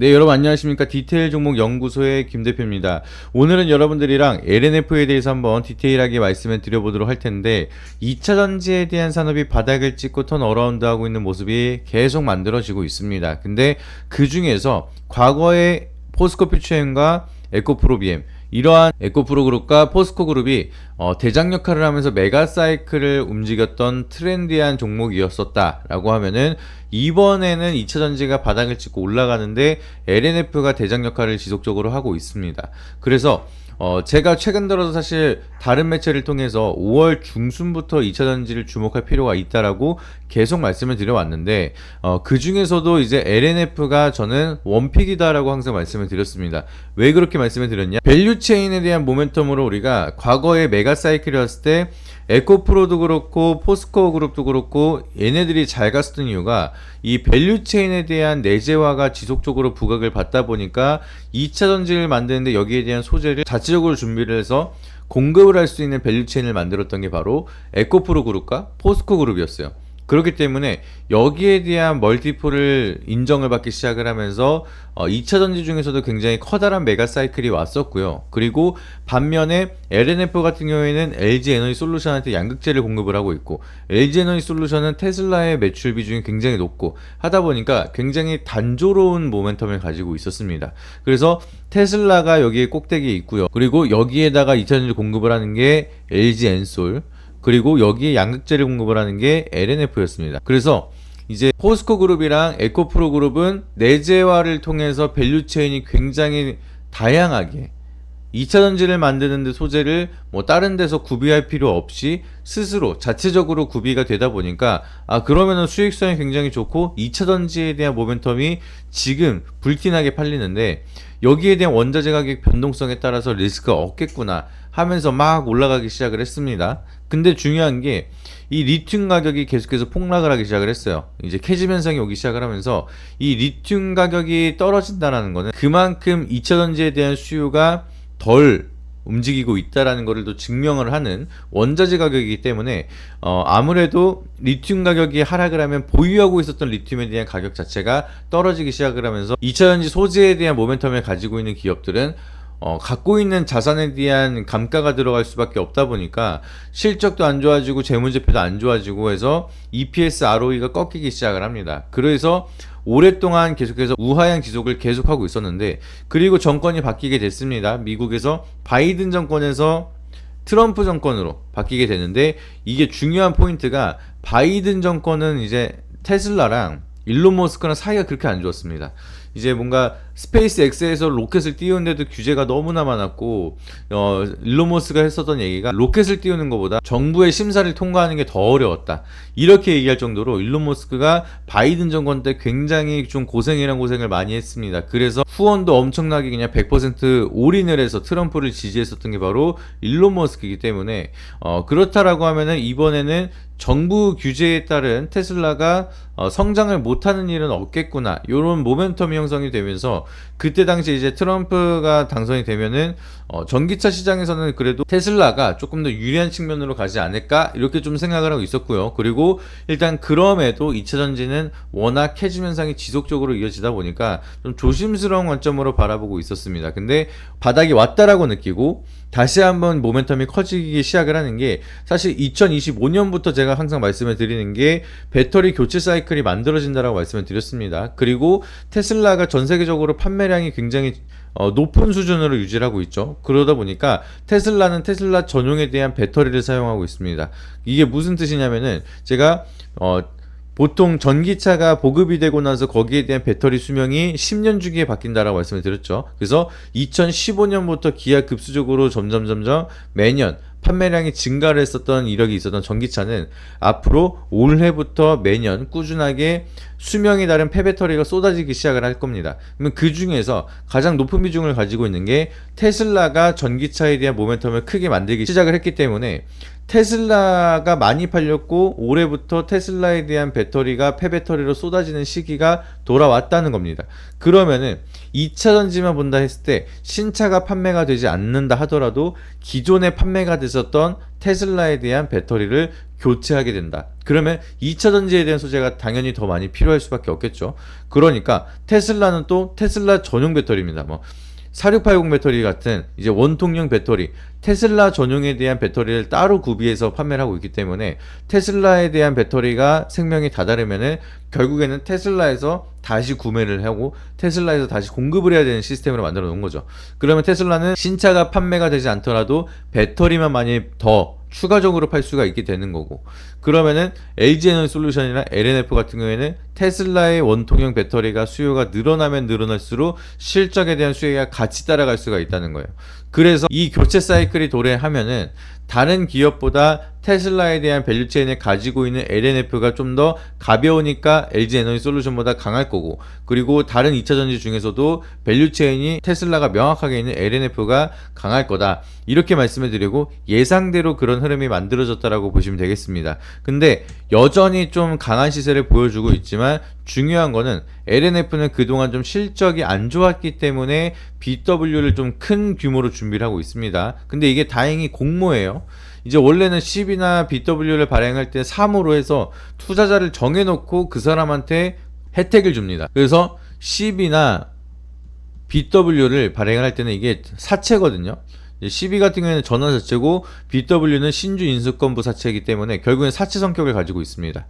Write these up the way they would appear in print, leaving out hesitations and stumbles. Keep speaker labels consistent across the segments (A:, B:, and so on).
A: 네, 여러분 안녕하십니까. 디테일 종목 연구소의 김 대표입니다. 오늘은 여러분들이랑 LNF에 대해서 한번 디테일하게 말씀을 드려보도록 할 텐데, 2차 전지에 대한 산업이 바닥을 찍고 턴어라운드 하고 있는 모습이 계속 만들어지고 있습니다. 근데 그 중에서 과거의 포스코 퓨처엠과 에코프로비엠, 이러한 에코프로그룹과 포스코그룹이 대장 역할을 하면서 메가사이클을 움직였던 트렌디한 종목이었었다라고 하면은, 이번에는 2차 전지가 바닥을 찍고 올라가는데 LNF가 대장 역할을 지속적으로 하고 있습니다. 그래서 제가 최근 들어서 사실 다른 매체를 통해서 5월 중순부터 2차 전지를 주목할 필요가 있다라고 계속 말씀을 드려왔는데, 그 중에서도 이제 LNF가 저는 원픽이다라고 항상 말씀을 드렸습니다. 왜 그렇게 말씀을 드렸냐? 밸류체인에 대한 모멘텀으로 우리가 과거에 메가사이클이었을 때 에코프로도 그렇고 포스코 그룹도 그렇고 얘네들이 잘 갔었던 이유가 이 밸류체인에 대한 내재화가 지속적으로 부각을 받다 보니까 2차 전지를 만드는데 여기에 대한 소재를 자체적으로 준비를 해서 공급을 할 수 있는 밸류체인을 만들었던 게 바로 에코프로 그룹과 포스코 그룹이었어요. 그렇기 때문에 여기에 대한 멀티플을 인정을 받기 시작을 하면서 2차 전지 중에서도 굉장히 커다란 메가 사이클이 왔었고요. 그리고 반면에 LNF 같은 경우에는 LG 에너지 솔루션한테 양극재를 공급을 하고 있고, LG 에너지 솔루션은 테슬라의 매출 비중이 굉장히 높고 하다 보니까 굉장히 단조로운 모멘텀을 가지고 있었습니다. 그래서 테슬라가 여기에 꼭대기에 있고요. 그리고 여기에다가 2차 전지 공급을 하는 게 LG 엔솔, 그리고 여기에 양극재를 공급을 하는 게 LNF였습니다. 그래서 이제 포스코 그룹이랑 에코프로 그룹은 내재화를 통해서 밸류체인이 굉장히 다양하게 2차 전지를 만드는데 소재를 뭐 다른 데서 구비할 필요 없이 스스로 자체적으로 구비가 되다 보니까, 그러면은 수익성이 굉장히 좋고 2차 전지에 대한 모멘텀이 지금 불티나게 팔리는데, 여기에 대한 원자재 가격 변동성에 따라서 리스크가 없겠구나 하면서 막 올라가기 시작을 했습니다. 근데 중요한 게 이 리튬 가격이 계속해서 폭락을 하기 시작을 했어요. 이제 캐즘 현상이 오기 시작을 하면서 이 리튬 가격이 떨어진다는 거는 그만큼 2차 전지에 대한 수요가 덜 움직이고 있다라는 것을 또 증명을 하는 원자재 가격이기 때문에, 아무래도 리튬 가격이 하락을 하면 보유하고 있었던 리튬에 대한 가격 자체가 떨어지기 시작을 하면서 2차 전지 소재에 대한 모멘텀을 가지고 있는 기업들은 갖고 있는 자산에 대한 감가가 들어갈 수밖에 없다 보니까 실적도 안 좋아지고 재무제표도 안 좋아지고 해서 EPS, ROE가 꺾이기 시작을 합니다. 그래서 오랫동안 계속해서 우하향 지속을 계속하고 있었는데, 그리고 정권이 바뀌게 됐습니다. 미국에서 바이든 정권에서 트럼프 정권으로 바뀌게 되는데, 이게 중요한 포인트가 바이든 정권은 이제 테슬라랑 일론 머스크랑 사이가 그렇게 안 좋았습니다. 이제 뭔가 스페이스 X에서 로켓을 띄우는데도 규제가 너무나 많았고, 일론 머스크가 했었던 얘기가 로켓을 띄우는 것보다 정부의 심사를 통과하는 게 더 어려웠다, 이렇게 얘기할 정도로 일론 머스크가 바이든 정권 때 굉장히 좀 고생이란 고생을 많이 했습니다. 그래서 후원도 엄청나게 그냥 100% 올인을 해서 트럼프를 지지했었던 게 바로 일론 머스크이기 때문에, 그렇다라고 하면은 이번에는 정부 규제에 따른 테슬라가 성장을 못하는 일은 없겠구나, 이런 모멘텀이 형성이 되면서, 그때 당시 이제 트럼프가 당선이 되면은 전기차 시장에서는 그래도 테슬라가 조금 더 유리한 측면으로 가지 않을까, 이렇게 좀 생각을 하고 있었고요. 그리고 일단 그럼에도 2차 전지는 워낙 캐즘 현상이 지속적으로 이어지다 보니까 좀 조심스러운 관점으로 바라보고 있었습니다. 근데 바닥이 왔다라고 느끼고 다시 한번 모멘텀이 커지기 시작을 하는 게, 사실 2025년부터 제가 항상 말씀을 드리는 게 배터리 교체 사이클이 만들어진다라고 말씀을 드렸습니다. 그리고 테슬라가 전 세계적으로 판매량이 굉장히 높은 수준으로 유지를 하고 있죠. 그러다 보니까 테슬라는 테슬라 전용에 대한 배터리를 사용하고 있습니다. 이게 무슨 뜻이냐면은, 제가 보통 전기차가 보급이 되고 나서 거기에 대한 배터리 수명이 10년 주기에 바뀐다라고 말씀을 드렸죠. 그래서 2015년부터 기하급수적으로 점점 매년 판매량이 증가를 했었던 이력이 있었던 전기차는 앞으로 올해부터 매년 꾸준하게 수명이 다른 폐배터리가 쏟아지기 시작을 할 겁니다. 그러면 그 중에서 가장 높은 비중을 가지고 있는 게 테슬라가 전기차에 대한 모멘텀을 크게 만들기 시작을 했기 때문에, 테슬라가 많이 팔렸고 올해부터 테슬라에 대한 배터리가 폐배터리로 쏟아지는 시기가 돌아왔다는 겁니다. 그러면은 2차 전지만 본다 했을 때 신차가 판매가 되지 않는다 하더라도 기존에 판매가 됐었던 테슬라에 대한 배터리를 교체하게 된다. 그러면 2차 전지에 대한 소재가 당연히 더 많이 필요할 수밖에 없겠죠. 그러니까 테슬라는 또 테슬라 전용 배터리입니다. 뭐 4680 배터리 같은 이제 원통형 배터리, 테슬라 전용에 대한 배터리를 따로 구비해서 판매를 하고 있기 때문에 테슬라에 대한 배터리가 생명이 다다르면은 결국에는 테슬라에서 다시 구매를 하고 테슬라에서 다시 공급을 해야 되는 시스템으로 만들어 놓은 거죠. 그러면 테슬라는 신차가 판매가 되지 않더라도 배터리만 많이 더 추가적으로 팔 수가 있게 되는 거고, 그러면은 LG에너지솔루션이나 LNF 같은 경우에는 테슬라의 원통형 배터리가 수요가 늘어나면 늘어날수록 실적에 대한 수혜가 같이 따라갈 수가 있다는 거예요. 그래서 이 교체 사이클이 도래하면은 다른 기업보다 테슬라에 대한 밸류체인을 가지고 있는 LNF가 좀 더 가벼우니까 LG에너지솔루션보다 강할 거고, 그리고 다른 2차 전지 중에서도 밸류체인이 테슬라가 명확하게 있는 LNF가 강할 거다, 이렇게 말씀을 드리고 예상대로 그런 흐름이 만들어졌다라고 보시면 되겠습니다. 근데 여전히 좀 강한 시세를 보여주고 있지만 중요한 거는 LNF는 그동안 좀 실적이 안 좋았기 때문에 BW를 좀 큰 규모로 준비를 하고 있습니다. 근데 이게 다행히 공모예요. 이제 원래는 10이나 BW를 발행할 때 3으로 해서 투자자를 정해놓고 그 사람한테 혜택을 줍니다. 그래서 10이나 BW를 발행을 할 때는 이게 사채거든요. 12 같은 경우에는 전환사채고 BW는 신주 인수권부 사채이기 때문에 결국엔 사채 성격을 가지고 있습니다.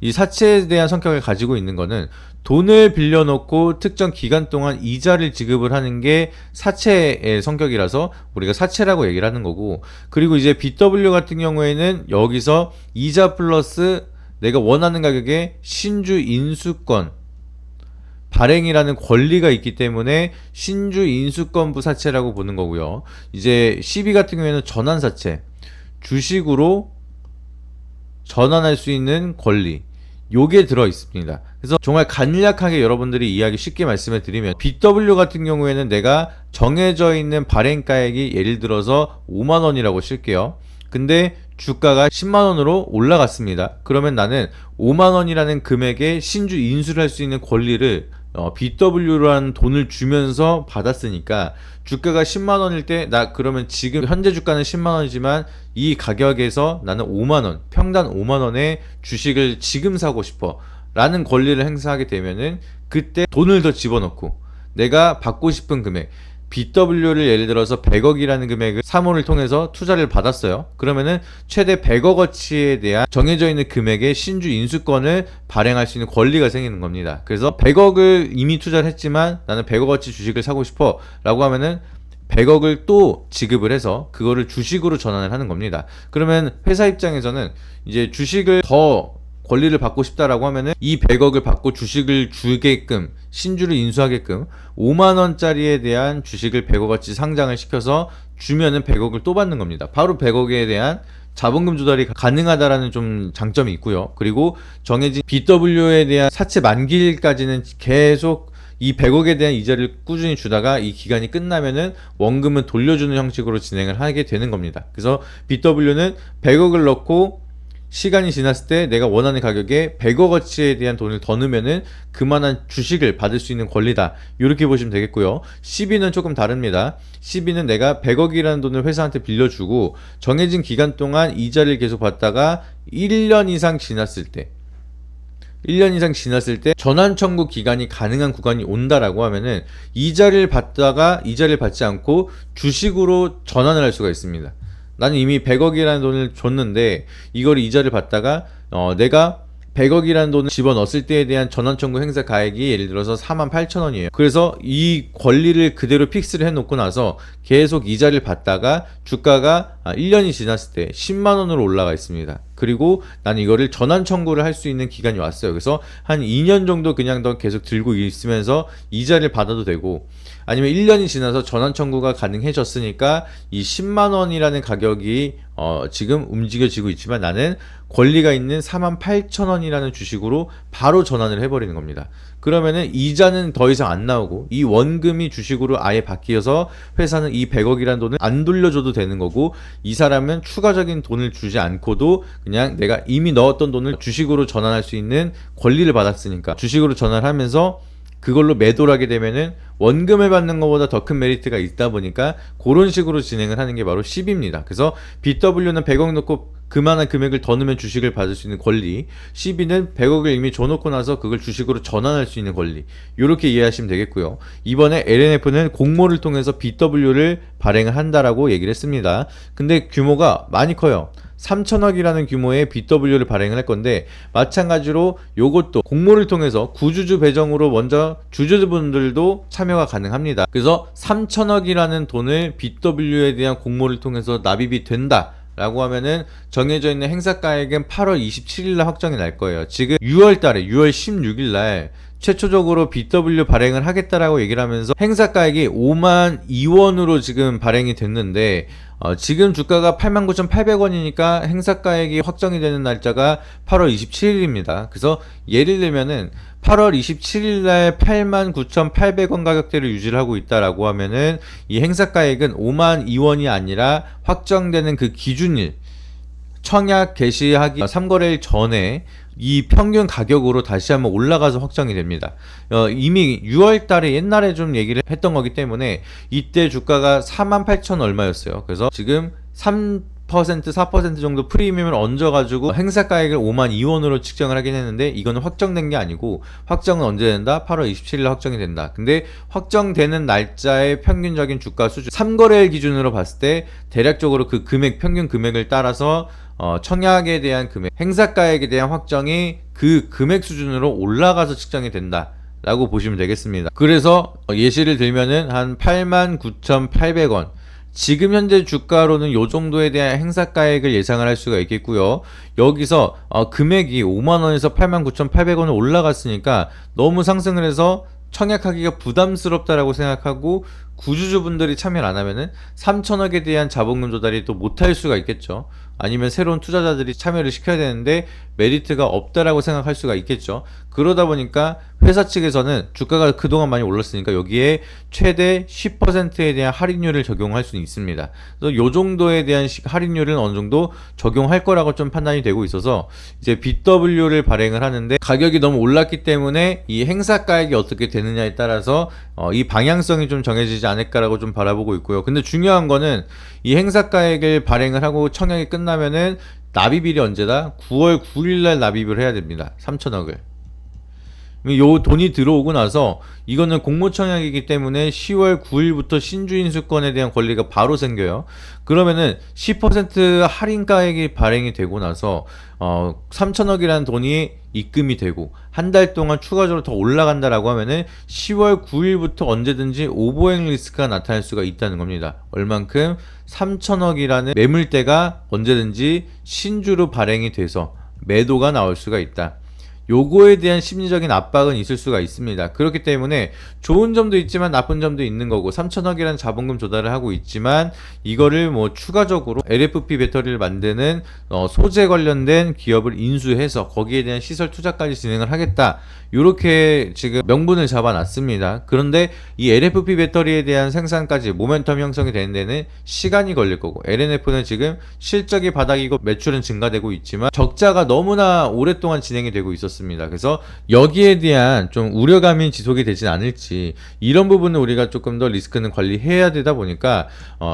A: 이 사채에 대한 성격을 가지고 있는 거는 돈을 빌려놓고 특정 기간 동안 이자를 지급을 하는 게 사채의 성격이라서 우리가 사채라고 얘기를 하는 거고, 그리고 이제 BW 같은 경우에는 여기서 이자 플러스 내가 원하는 가격에 신주 인수권 발행이라는 권리가 있기 때문에 신주 인수권부 사채라고 보는 거고요. 이제 12 같은 경우에는 전환사채, 주식으로 전환할 수 있는 권리, 요게 들어 있습니다. 그래서 정말 간략하게 여러분들이 이해하기 쉽게 말씀을 드리면 BW 같은 경우에는 내가 정해져 있는 발행가액이 예를 들어서 5만원이라고 칠게요. 근데 주가가 10만원으로 올라갔습니다. 그러면 나는 5만원이라는 금액에 신주 인수를 할 수 있는 권리를 BW라는 돈을 주면서 받았으니까 주가가 10만원일 때 나 그러면 지금 현재 주가는 10만원이지만 이 가격에서 나는 5만원, 평단 5만원의 주식을 지금 사고 싶어 라는 권리를 행사하게 되면은 그때 돈을 더 집어넣고 내가 받고 싶은 금액, BW를 예를 들어서 100억이라는 금액을 사모를 통해서 투자를 받았어요. 그러면은 최대 100억어치에 대한 정해져 있는 금액의 신주 인수권을 발행할 수 있는 권리가 생기는 겁니다. 그래서 100억을 이미 투자를 했지만 나는 100억어치 주식을 사고 싶어 라고 하면은 100억을 또 지급을 해서 그거를 주식으로 전환을 하는 겁니다. 그러면 회사 입장에서는 이제 주식을 더 권리를 받고 싶다라고 하면은 이 100억을 받고 주식을 주게끔 신주를 인수하게끔 5만원짜리에 대한 주식을 100억어치 상장을 시켜서 주면은 100억을 또 받는 겁니다. 바로 100억에 대한 자본금 조달이 가능하다라는 좀 장점이 있고요. 그리고 정해진 BW에 대한 사채 만기일까지는 계속 이 100억에 대한 이자를 꾸준히 주다가 이 기간이 끝나면은 원금은 돌려주는 형식으로 진행을 하게 되는 겁니다. 그래서 BW는 100억을 넣고 시간이 지났을 때 내가 원하는 가격에 100억어치에 대한 돈을 더 넣으면은 그만한 주식을 받을 수 있는 권리다, 이렇게 보시면 되겠고요. 12는 조금 다릅니다. 12는 내가 100억이라는 돈을 회사한테 빌려주고 정해진 기간 동안 이자를 계속 받다가 1년 이상 지났을 때 1년 이상 지났을 때 전환 청구 기간이 가능한 구간이 온다라고 하면은 이자를 받다가 이자를 받지 않고 주식으로 전환을 할 수가 있습니다. 나는 이미 100억이라는 돈을 줬는데 이걸 이자를 받다가 내가 100억이라는 돈을 집어넣었을 때에 대한 전환 청구 행사 가액이 예를 들어서 48,000원이에요. 그래서 이 권리를 그대로 픽스를 해놓고 나서 계속 이자를 받다가 주가가 1년이 지났을 때 10만원으로 올라가 있습니다. 그리고 나는 이거를 전환 청구를 할 수 있는 기간이 왔어요. 그래서 한 2년 정도 그냥 더 계속 들고 있으면서 이자를 받아도 되고, 아니면 1년이 지나서 전환 청구가 가능해졌으니까 이 10만원이라는 가격이 지금 움직여지고 있지만 나는 권리가 있는 48,000원이라는 주식으로 바로 전환을 해버리는 겁니다. 그러면은 이자는 더 이상 안 나오고 이 원금이 주식으로 아예 바뀌어서 회사는 이 100억이라는 돈을 안 돌려줘도 되는 거고, 이 사람은 추가적인 돈을 주지 않고도 그냥 내가 이미 넣었던 돈을 주식으로 전환할 수 있는 권리를 받았으니까 주식으로 전환하면서 그걸로 매도를 하게 되면은 원금을 받는 것보다 더 큰 메리트가 있다 보니까 그런 식으로 진행을 하는 게 바로 CB입니다. 그래서 BW는 100억 넣고 그만한 금액을 더 넣으면 주식을 받을 수 있는 권리, CB는 100억을 이미 줘놓고 나서 그걸 주식으로 전환할 수 있는 권리, 이렇게 이해하시면 되겠고요. 이번에 LNF는 공모를 통해서 BW를 발행을 한다라고 얘기를 했습니다. 근데 규모가 많이 커요. 3천억이라는 규모의 BW를 발행을 할 건데, 마찬가지로 요것도 공모를 통해서 구주주 배정으로 먼저 주주분들도 참여가 가능합니다. 그래서 3천억이라는 돈을 BW에 대한 공모를 통해서 납입이 된다 라고 하면은 정해져 있는 행사가액은 8월 27일 날 확정이 날 거예요. 지금 6월 달에 6월 16일 날 최초적으로 BW 발행을 하겠다라고 얘기를 하면서 행사가액이 5만 2원으로 지금 발행이 됐는데, 지금 주가가 89,800원이니까 행사가액이 확정이 되는 날짜가 8월 27일입니다. 그래서 예를 들면은 8월 27일 날 89,800원 가격대를 유지를 하고 있다라고 하면은 이 행사가액은 5만 2원이 아니라 확정되는 그 기준일, 청약 개시하기 3거래일 전에 이 평균 가격으로 다시 한번 올라가서 확정이 됩니다. 이미 6월 달에 옛날에 좀 얘기를 했던 거기 때문에 이때 주가가 48,000 얼마였어요. 그래서 지금 4% 정도 프리미엄을 얹어가지고 행사가액을 5만 2원으로 측정을 하긴 했는데, 이거는 확정된 게 아니고, 확정은 언제 된다? 8월 27일 확정이 된다. 근데 확정되는 날짜의 평균적인 주가 수준, 3거래일 기준으로 봤을 때 대략적으로 그 금액, 평균 금액을 따라서 청약에 대한 금액, 행사가액에 대한 확정이 그 금액 수준으로 올라가서 측정이 된다 라고 보시면 되겠습니다. 그래서 예시를 들면은 한 89,800원, 지금 현재 주가로는 요 정도에 대한 행사가액을 예상을 할 수가 있겠고요. 여기서 금액이 5만원에서 89,800원을 올라갔으니까 너무 상승을 해서 청약하기가 부담스럽다라고 생각하고 구주주분들이 참여를 안 하면은 3천억에 대한 자본금 조달이 또 못할 수가 있겠죠. 아니면 새로운 투자자들이 참여를 시켜야 되는데 메리트가 없다라고 생각할 수가 있겠죠. 그러다 보니까 회사 측에서는 주가가 그동안 많이 올랐으니까 여기에 최대 10%에 대한 할인율을 적용할 수 있습니다. 그래서 요 정도에 대한 할인율은 어느 정도 적용할 거라고 좀 판단이 되고 있어서 이제 BW를 발행을 하는데, 가격이 너무 올랐기 때문에 이 행사가액이 어떻게 되느냐에 따라서 이 방향성이 좀 정해지지 않을까라고 좀 바라보고 있고요. 근데 중요한 거는 이 행사가액을 발행을 하고 청약이 끝나면은 납입일이 언제다? 9월 9일 날 납입을 해야 됩니다. 3천억을. 요 돈이 들어오고 나서 이거는 공모청약이기 때문에 10월 9일부터 신주인수권에 대한 권리가 바로 생겨요. 그러면은 10% 할인가액이 발행이 되고 나서 3천억이라는 돈이 입금이 되고 한 달 동안 추가적으로 더 올라간다라고 하면은 10월 9일부터 언제든지 오버행 리스크가 나타날 수가 있다는 겁니다. 얼만큼? 3천억이라는 매물대가 언제든지 신주로 발행이 돼서 매도가 나올 수가 있다. 요거에 대한 심리적인 압박은 있을 수가 있습니다. 그렇기 때문에 좋은 점도 있지만 나쁜 점도 있는 거고, 3천억이라는 자본금 조달을 하고 있지만 이거를 뭐 추가적으로 LFP 배터리를 만드는 소재 관련된 기업을 인수해서 거기에 대한 시설 투자까지 진행을 하겠다, 요렇게 지금 명분을 잡아놨습니다. 그런데 이 LFP 배터리에 대한 생산까지 모멘텀 형성이 되는 데는 시간이 걸릴 거고, LNF는 지금 실적이 바닥이고 매출은 증가되고 있지만 적자가 너무나 오랫동안 진행이 되고 있었습니다. 그래서 여기에 대한 좀 우려감이 지속이 되진 않을지, 이런 부분은 우리가 조금 더 리스크는 관리해야 되다 보니까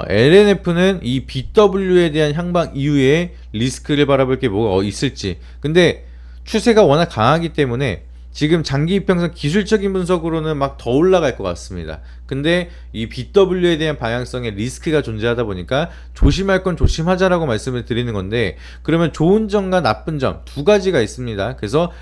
A: LNF는 이 BW에 대한 향방 이후에 리스크를 바라볼 게 뭐가 있을지, 근데 추세가 워낙 강하기 때문에 지금 장기 이평선 기술적인 분석으로는 막 더 올라갈 것 같습니다. 근데 이 BW에 대한 방향성에 리스크가 존재하다 보니까 조심할 건 조심하자라고 말씀을 드리는 건데, 그러면 좋은 점과 나쁜 점 두 가지가 있습니다. 그래서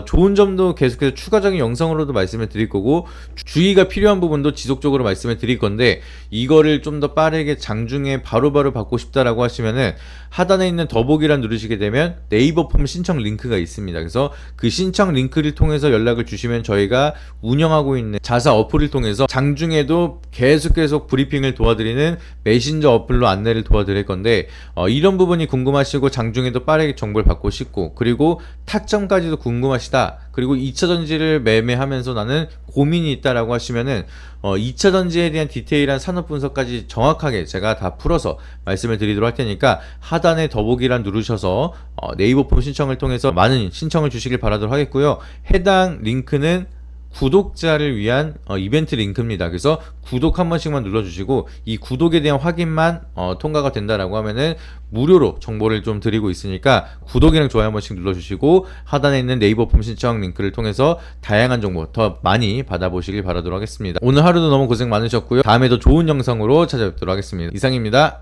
A: 좋은 점도 계속해서 추가적인 영상으로도 말씀을 드릴 거고, 주의가 필요한 부분도 지속적으로 말씀을 드릴 건데, 이거를 좀 더 빠르게 장중에 바로바로 받고 싶다라고 하시면은 하단에 있는 더보기란 누르시게 되면 네이버 폼 신청 링크가 있습니다. 그래서 그 신청 링크를 통해서 연락을 주시면 저희가 운영하고 있는 자사 어플을 통해서 장중에도 계속 브리핑을 도와드리는 메신저 어플로 안내를 도와드릴 건데, 이런 부분이 궁금하시고 장중에도 빠르게 정보를 받고 싶고, 그리고 타점까지도 궁금하시다, 그리고 2차전지를 매매하면서 나는 고민이 있다라고 하시면은 2차전지에 대한 디테일한 산업 분석까지 정확하게 제가 다 풀어서 말씀을 드리도록 할 테니까 하단에 더보기란 누르셔서 네이버 폼 신청을 통해서 많은 신청을 주시길 바라도록 하겠고요. 해당 링크는 구독자를 위한 이벤트 링크입니다. 그래서 구독 한 번씩만 눌러주시고 이 구독에 대한 확인만 통과가 된다라고 하면은 무료로 정보를 좀 드리고 있으니까 구독이랑 좋아요 한 번씩 눌러주시고 하단에 있는 네이버 폼 신청 링크를 통해서 다양한 정보 더 많이 받아보시길 바라도록 하겠습니다. 오늘 하루도 너무 고생 많으셨고요. 다음에 더 좋은 영상으로 찾아뵙도록 하겠습니다. 이상입니다.